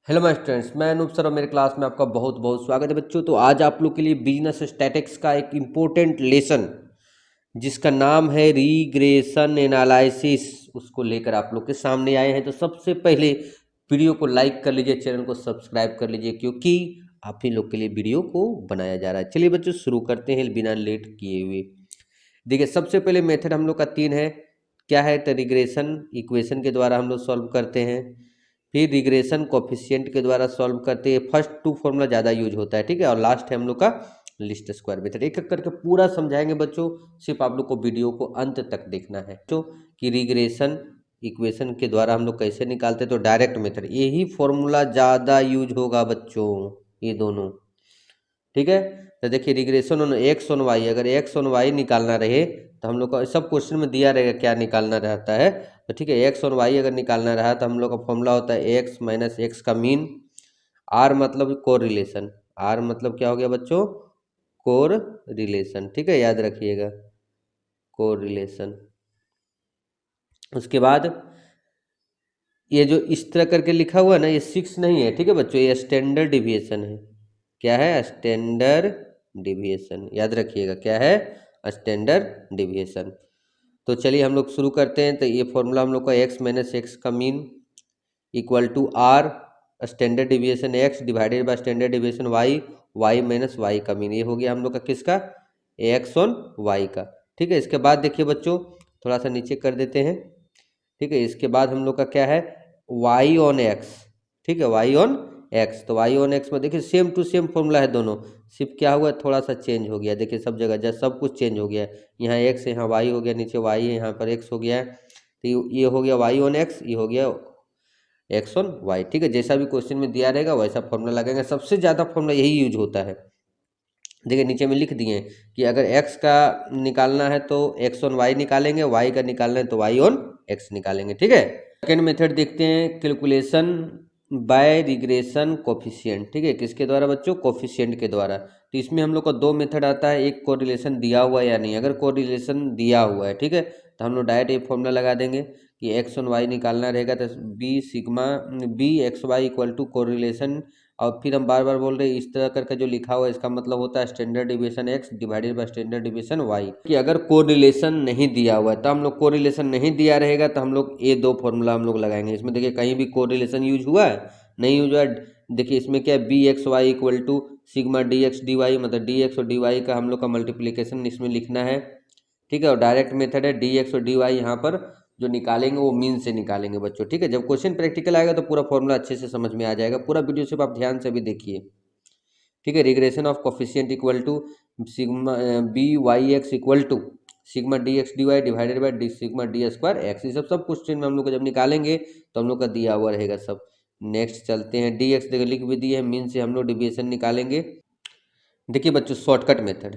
Hello my students, मैं Anoop sir और मेरे क्लास में आपका बहुत बहुत स्वागत है बच्चों। तो आज आप लोग के लिए बिजनेस स्टैटिक्स का एक इम्पोर्टेंट लेसन जिसका नाम है रीग्रेशन एनालिसिस, उसको लेकर आप लोग के सामने आए हैं। तो सबसे पहले वीडियो को लाइक कर लीजिए, चैनल को सब्सक्राइब कर लीजिए, क्योंकि आप ही लोग के लिए वीडियो को बनाया जा रहा है। चलिए बच्चों शुरू करते हैं बिना लेट किए हुए। देखिए सबसे पहले मेथड हम लोग का तीन है। क्या है? तो रिग्रेशन इक्वेशन के द्वारा हम लोग सॉल्व करते हैं, फिर रिग्रेशन कोफिशिएंट के द्वारा सॉल्व करते हैं। फर्स्ट टू फॉर्मूला ज़्यादा यूज होता है, ठीक है। और लास्ट है हम लोग का लिस्ट स्क्वायर मेथड। एक एक करके पूरा समझाएंगे बच्चों, सिर्फ आप लोग को वीडियो को अंत तक देखना है। तो कि रिग्रेशन इक्वेशन के द्वारा हम लोग कैसे निकालते हैं, तो डायरेक्ट मेथड, यही फॉर्मूला ज़्यादा यूज होगा बच्चों, ये दोनों, ठीक है। तो देखिए regression on X on Y, अगर एक्स ऑन वाई निकालना रहे तो हम लोग का सब क्वेश्चन में दिया रहेगा क्या निकालना रहता है। तो ठीक है, एक्स ऑन वाई अगर निकालना रहा तो हम लोग का फॉर्मूला होता है एक्स माइनस एक्स का मीन। आर मतलब कोर रिलेशन, आर मतलब क्या हो गया बच्चों? कोर रिलेशन, ठीक है, याद रखिएगा, कोर रिलेशन। उसके बाद ये जो इस तरह करके लिखा हुआ है ना, ये सिक्स नहीं है, ठीक है बच्चों, ये स्टैंडर्ड डिविएशन है। क्या है? स्टैंडर्ड डिविएशन, याद रखिएगा क्या है? Standard deviation. तो चलिए हम लोग शुरू करते हैं। तो ये फॉर्मूला हम लोग का एक्स माइनस एक्स का mean equal to R standard deviation X divided by standard deviation Y, Y minus Y का मीन। ये हो गया हम लोग का किसका? एक्स ऑन वाई का, ठीक है। इसके बाद देखिए बच्चों, थोड़ा सा नीचे कर देते हैं, ठीक है। इसके बाद हम लोग का क्या है? वाई ऑन एक्स, ठीक है, वाई ऑन एक्स। तो वाई ऑन एक्स में देखिए सेम टू सेम फॉर्मूला है दोनों, सिर्फ क्या हुआ, थोड़ा सा चेंज हो गया। देखिए सब जगह जब सब कुछ चेंज हो गया है, यहाँ एक्स है, यहाँ वाई हो गया, नीचे वाई है, यहाँ पर एक्स हो गया है। तो ये हो गया वाई ऑन एक्स, ये हो गया एक्स ऑन वाई, ठीक है। जैसा भी क्वेश्चन में दिया रहेगा वैसा फॉर्मूला लगेगा। सबसे ज़्यादा फॉर्मूला यही यूज होता है। देखिए नीचे में लिख दिए कि अगर x का निकालना है तो x ऑन y निकालेंगे, y का निकालना है तो y ऑन x निकालेंगे, ठीक है। सेकेंड मेथड देखते हैं, कैलकुलेशन बाय रिग्रेशन कोफिशिएंट, ठीक है। किसके द्वारा बच्चों? कोफिशिएंट के द्वारा। तो इसमें हम लोग का दो मेथड आता है, एक कोरिलेशन दिया हुआ है या नहीं। अगर कोरिलेशन दिया हुआ है, ठीक है, तो हम लोग डायरेक्ट ये फॉर्मूला लगा देंगे कि एक्स ऑन वाई निकालना रहेगा तो B sigma B X Y equal to correlation. और फिर हम बार बार बोल रहे हैं, इस तरह करके जो लिखा हुआ है इसका मतलब होता है standard deviation X divided by standard deviation Y. कि अगर कोरिलेशन नहीं दिया हुआ है तो हम लोग, कोरिलेशन नहीं दिया रहेगा तो हम लोग ये दो फॉर्मूला हम लोग लगाएंगे। इसमें देखिए कहीं भी कोरिलेशन यूज हुआ है? नहीं यूज हुआ है। देखिए इसमें क्या है, B X Y equal to sigma D X D Y, मतलब डी एक्स और डी वाई का हम लोग का मल्टीप्लीकेशन इसमें लिखना है, ठीक है। और डायरेक्ट मेथड है डी एक्स और डी वाई, यहाँ पर जो निकालेंगे वो मीन से निकालेंगे बच्चों, ठीक है। जब क्वेश्चन प्रैक्टिकल आएगा तो पूरा फॉर्मूला अच्छे से समझ में आ जाएगा। पूरा वीडियो सिर्फ आप ध्यान से भी देखिए, ठीक है। Regression of coefficient equal to sigma B Y X equal to sigma D X D Y divided by D sigma D square X. ये सब क्वेश्चन में हम लोग को जब निकालेंगे तो हम लोग का दिया हुआ रहेगा सब। नेक्स्ट चलते हैं, डी एक्स देखो लिख भी दिए हैं, मीन से हम लोग डिविएशन निकालेंगे। देखिए बच्चों शॉर्टकट मेथड,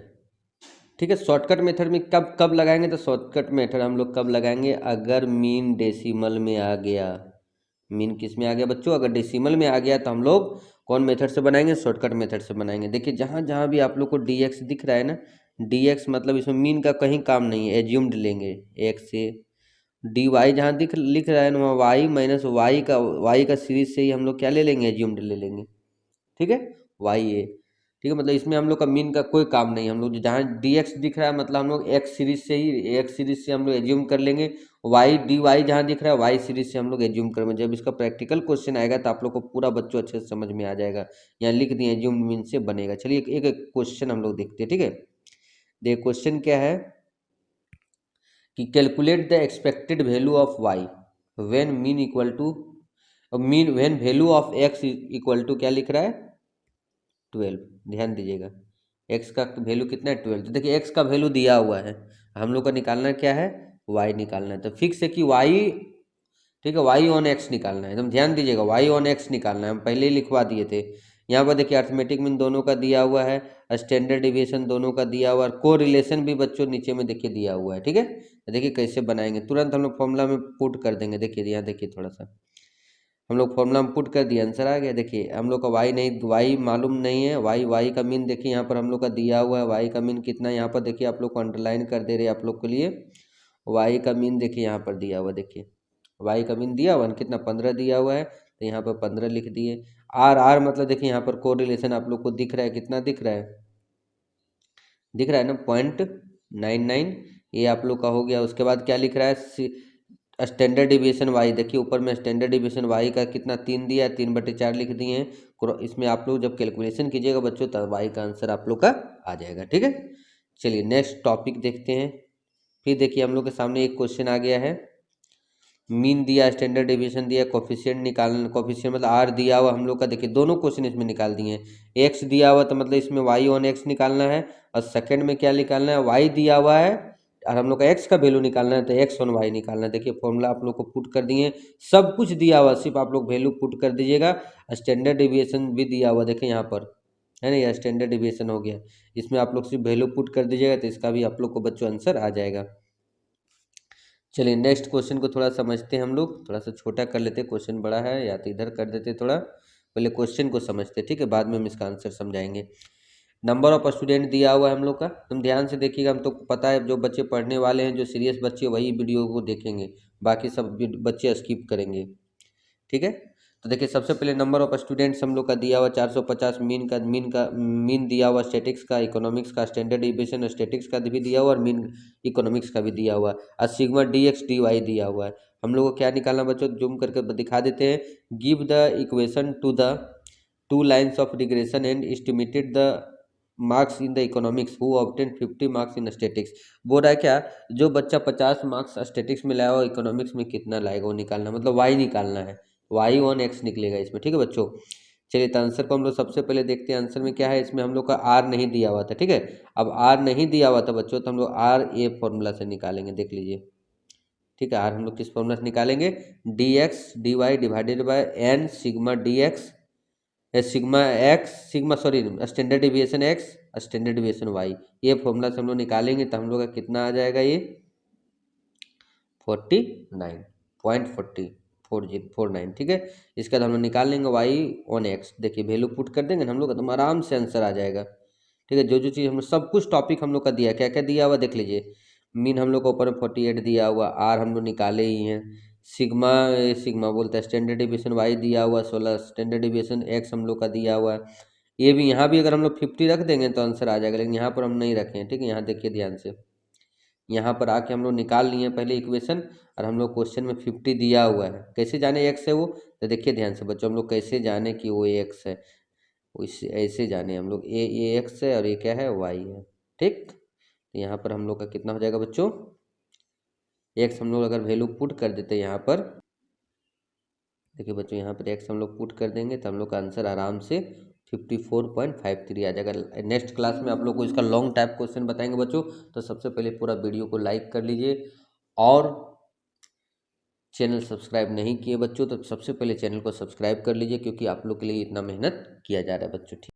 ठीक है। शॉर्टकट मेथड में कब कब लगाएंगे? तो शॉर्टकट मेथड हम लोग कब लगाएंगे? अगर मीन डेसिमल में आ गया। मीन किस में आ गया बच्चों? अगर डेसिमल में आ गया तो हम लोग कौन मेथड से बनाएंगे? शॉर्टकट मेथड से बनाएंगे। देखिए जहाँ जहाँ भी आप लोग को डी एक्स दिख रहा है ना, डी एक्स मतलब इसमें मीन का कहीं काम नहीं है, एज्यूम्ड लेंगे एक्स से। डी वाई जहाँ दिख लिख रहा है ना, वहाँ वाई माइनस वाई का सीरीज से ही हम लोग क्या ले लेंगे? एज्यूम्ड ले लेंगे, ठीक है, वाई ए, ठीक है। मतलब इसमें हम लोग का मीन का कोई काम नहीं है। हम लोग जहाँ डी एक्स दिख रहा है मतलब हम लोग एक्स सीरीज से ही, एक्स सीरीज से हम लोग एज्यूम कर लेंगे। वाई डी वाई जहाँ दिख रहा है वाई सीरीज से हम लोग एज्यूम करेंगे। जब इसका प्रैक्टिकल क्वेश्चन आएगा तो आप लोग को पूरा बच्चों अच्छे से समझ में आ जाएगा। यहाँ लिख दिए एज्यूम मीन से बनेगा। चलिए एक एक क्वेश्चन हम लोग देखते हैं, ठीक है। देखिए क्वेश्चन क्या है कि calculate the expected value of Y when mean equal to mean when value of X equal to क्या लिख रहा है? 12। ध्यान दीजिएगा, एक्स का वैल्यू कितना है? 12। तो देखिए एक्स का वैल्यू दिया हुआ है, हम लोग का निकालना क्या है? वाई निकालना है। तो फिक्स है कि वाई, ठीक है, वाई ऑन एक्स निकालना है। एकदम ध्यान दीजिएगा, वाई ऑन एक्स निकालना है, हम पहले ही लिखवा दिए थे। यहाँ पर देखिए अर्थमेटिक मीन दोनों का दिया हुआ है, स्टैंडर्ड डिविएशन दोनों का दिया हुआ है, को रिलेशन भी बच्चों नीचे में देखिए दिया हुआ है, ठीक है। तो देखिए कैसे बनाएंगे, तुरंत हम लोग फॉर्मूला में पुट कर देंगे। देखिए यहाँ देखिए थोड़ा सा हम लोग फॉर्मूला में पुट कर दिया, आंसर आ गया। देखिए हम लोग का वाई नहीं, वाई मालूम नहीं है, वाई वाई का मीन देखिए यहाँ पर हम लोग का दिया हुआ है। वाई का मीन कितना यहाँ पर देखिए, आप लोग को अंडरलाइन कर दे रहे हैं आप लोग के लिए। वाई का मीन देखिए यहाँ पर दिया हुआ, देखिए वाई का मीन दिया हुआ है कितना? 15 दिया हुआ है। तो यहाँ पर 15 लिख दिए। आर आर मतलब देखिए यहाँ पर कोरिलेशन आप लोग को दिख रहा है, कितना दिख रहा है, दिख रहा है ना, 0.99, ये आप लोग का हो गया। उसके बाद क्या लिख रहा है, स्टैंडर्ड डिविएशन वाई, देखिए ऊपर में स्टैंडर्ड डिविएशन वाई का कितना 3 दिया है, 3/4 लिख दिए हैं। इसमें आप लोग जब कैलकुलेशन कीजिएगा बच्चों तब वाई का आंसर आप लोग का आ जाएगा, ठीक है। चलिए नेक्स्ट टॉपिक देखते हैं। फिर देखिए हम लोग के सामने एक क्वेश्चन आ गया है, मीन दिया, स्टैंडर्ड डिवीजन दिया, कोफिशिएंट निकालना, कोफिशिएंट मतलब आर दिया हुआ हम लोग का, देखिए दोनों क्वेश्चन इसमें निकाल दिए हैं। एक्स दिया हुआ तो मतलब इसमें वाई ऑन एक्स निकालना है, और सेकंड में क्या निकालना है, वाई दिया हुआ है और हम लोग का एक्स का वैल्यू निकालना है, तो एक्स ऑन वाई निकालना है। देखिए फॉर्मूला आप लोग को पुट कर दिए, सब कुछ दिया हुआ, सिर्फ आप लोग वैल्यू पुट कर दीजिएगा। स्टैंडर्ड डिविएशन भी दिया हुआ, देखिए यहाँ पर है ना, यह स्टैंडर्ड डिविएशन हो गया, इसमें आप लोग सिर्फ वैल्यू पुट कर दीजिएगा तो इसका भी आप लोग को बच्चों आंसर आ जाएगा। चलिए नेक्स्ट क्वेश्चन को थोड़ा समझते हैं, हम लोग थोड़ा सा छोटा कर लेते हैं, क्वेश्चन बड़ा है या तो इधर कर देते थोड़ा, पहले क्वेश्चन को समझते, ठीक है, बाद में हम इसका आंसर समझाएंगे। नंबर ऑफ स्टूडेंट दिया हुआ है हम लोग का, तुम ध्यान से देखिएगा, हम तो पता है जो बच्चे पढ़ने वाले हैं, जो सीरियस बच्चे वही वीडियो को देखेंगे, बाकी सब बच्चे स्किप करेंगे, ठीक है। तो देखिए सबसे पहले नंबर ऑफ स्टूडेंट्स हम लोग का दिया हुआ 450, मीन दिया हुआ स्टैटिक्स का, इकोनॉमिक्स का, स्टैंडर्ड डिविएशन स्टैटिक्स का भी दिया हुआ और मीन इकोनॉमिक्स का भी दिया हुआ है, और sigma D X D Y दिया हुआ है। हम लोग को क्या निकालना बच्चों, जूम करके दिखा देते हैं। Give the equation two the two lines of regression and estimated the marks in the economics who obtain 50 marks in statics. बोल रहा है क्या, जो बच्चा 50 मार्क्स स्टैटिक्स में लाया हो इकोनॉमिक्स में कितना लाएगा वो निकालना, मतलब वाई निकालना है, वाई ऑन एक्स निकलेगा इसमें, ठीक है बच्चों। चलिए तो आंसर को हम लोग सबसे पहले देखते हैं, आंसर में क्या है, इसमें हम लोग का आर नहीं दिया हुआ था, ठीक है। अब आर नहीं दिया हुआ था बच्चों, तो हम लोग आर ए फॉर्मूला से निकालेंगे, देख लीजिए, ठीक है। आर हम लोग किस फॉर्मूला से निकालेंगे, D X D Y divided by N sigma D X, sigma X, sigma sorry standard deviation X standard deviation Y, ये फॉर्मूला से हम लोग निकालेंगे तो हम लोग का कितना आ जाएगा, ये 49.4049, ठीक है। इसका हम लोग निकाल लेंगे वाई ऑन एक्स, देखिए वैल्यू पुट कर देंगे हम लोग का तो आराम से आंसर आ जाएगा, ठीक है। जो जो चीज़ हम लोग सब कुछ टॉपिक हम लोग का दिया, क्या क्या दिया हुआ देख लीजिए। मीन हम लोग को ऊपर में 48 दिया हुआ, आर हम लोग निकाले ही हैं, सिग्मा सिग्मा बोलते हैं स्टैंडर्ड डिविएशन वाई दिया हुआ 16, स्टैंडर्ड डिविएशन एक्स हम लोग का दिया हुआ है। ये भी यहाँ भी अगर हम लोग 50 रख देंगे तो आंसर आ जाएगा, लेकिन यहाँ पर हम नहीं रखे हैं, ठीक है। यहाँ देखिए ध्यान से, यहाँ पर आके हम लोग निकाल लिए पहले इक्वेशन, और हम लोग क्वेश्चन में 50 दिया हुआ है, कैसे जाने एक्स है वो, तो देखिए ध्यान से बच्चों, हम लोग कैसे जाने कि वो एक्स है, उस ऐसे जाने हम लोग, ए एक्स है और ये क्या है, वाई है, ठीक। तो यहाँ पर हम लोग का कितना हो जाएगा बच्चों, एक्स हम लोग अगर वैल्यू पुट कर देते हैं यहाँ पर, देखिए बच्चों यहाँ पर एक्स हम लोग पुट कर देंगे तो हम लोग का आंसर आराम से 54.53 आ जाएगा। नेक्स्ट क्लास में आप लोग को इसका लॉन्ग टाइप क्वेश्चन बताएंगे बच्चों, तो सबसे पहले पूरा वीडियो को लाइक कर लीजिए, और चैनल सब्सक्राइब नहीं किए बच्चों तो सबसे पहले चैनल को सब्सक्राइब कर लीजिए, क्योंकि आप लोग के लिए इतना मेहनत किया जा रहा है बच्चों, ठीक।